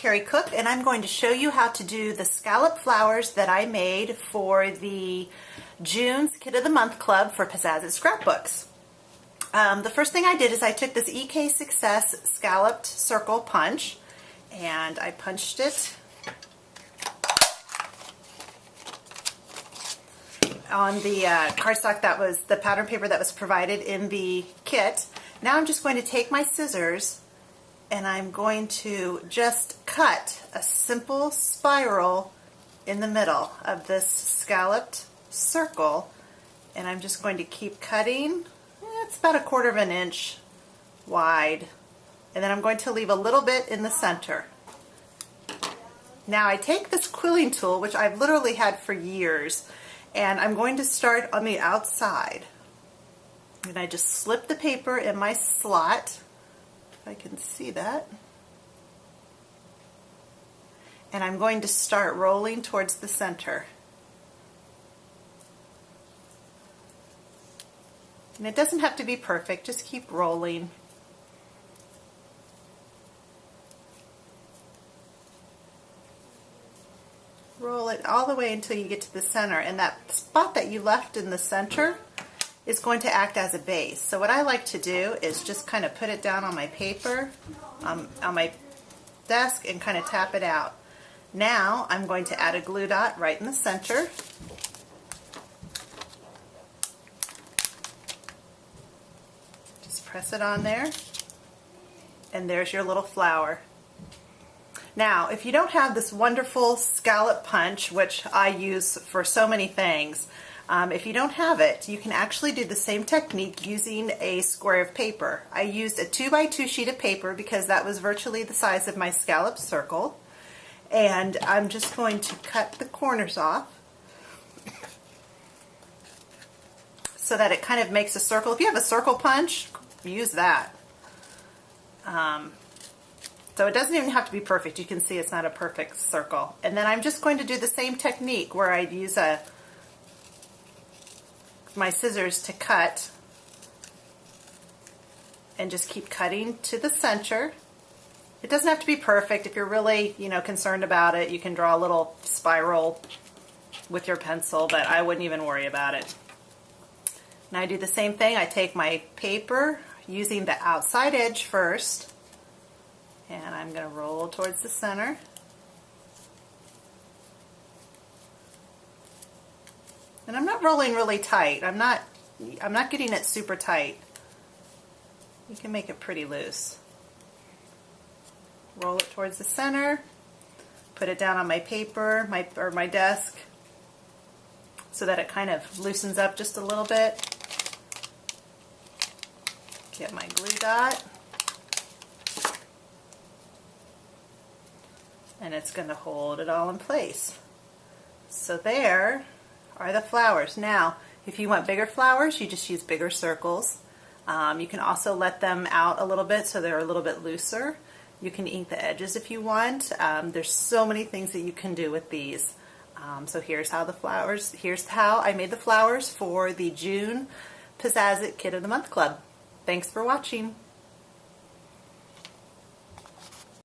Carrie Cook, and I'm going to show you how to do the scallop flowers that I made for the June's Kid of the Month Club for Pizzazz Scrapbooks. The first thing I did is I took this EK Success scalloped circle punch and I punched it on the cardstock that was the pattern paper that was provided in the kit. Now I'm just going to take my scissors and I'm going to just cut a simple spiral in the middle of this scalloped circle, and I'm just going to keep cutting. It's about 1/4 of an inch wide, and then I'm going to leave a little bit in the center. Now I take this quilling tool, which I've literally had for years, and I'm going to start on the outside. And I just slip the paper in my slot, if I can see that. And I'm going to start rolling towards the center. And it doesn't have to be perfect, just keep rolling. Roll it all the way until you get to the center, and that spot that you left in the center is going to act as a base. So what I like to do is just kind of put it down on my paper, on my desk, and kind of tap it out. Now I'm going to add a glue dot right in the center. Just press it on there, and there's your little flower. Now, if you don't have this wonderful scallop punch, which I use for so many things, if you don't have it, you can actually do the same technique using a square of paper. I used a 2x2 sheet of paper because that was virtually the size of my scallop circle, and I'm just going to cut the corners off so that it kind of makes a circle. If you have a circle punch, use that. So it doesn't even have to be perfect. You can see it's not a perfect circle. And then I'm just going to do the same technique where I'd use my scissors to cut and just keep cutting to the center. It doesn't have to be perfect. If you're really, concerned about it, you can draw a little spiral with your pencil, but I wouldn't even worry about it. Now I do the same thing. I take my paper using the outside edge first, and I'm going to roll towards the center. And I'm not rolling really tight. I'm not getting it super tight. You can make it pretty loose. Roll it towards the center. Put it down on my paper, my desk, so that it kind of loosens up just a little bit. Get my glue dot. And it's going to hold it all in place. So there are the flowers. Now, if you want bigger flowers, you just use bigger circles. You can also let them out a little bit so they're a little bit looser. You can ink the edges if you want. There's so many things that you can do with these. So here's how I made the flowers for the June Pizzazz Kid of the Month Club. Thanks for watching.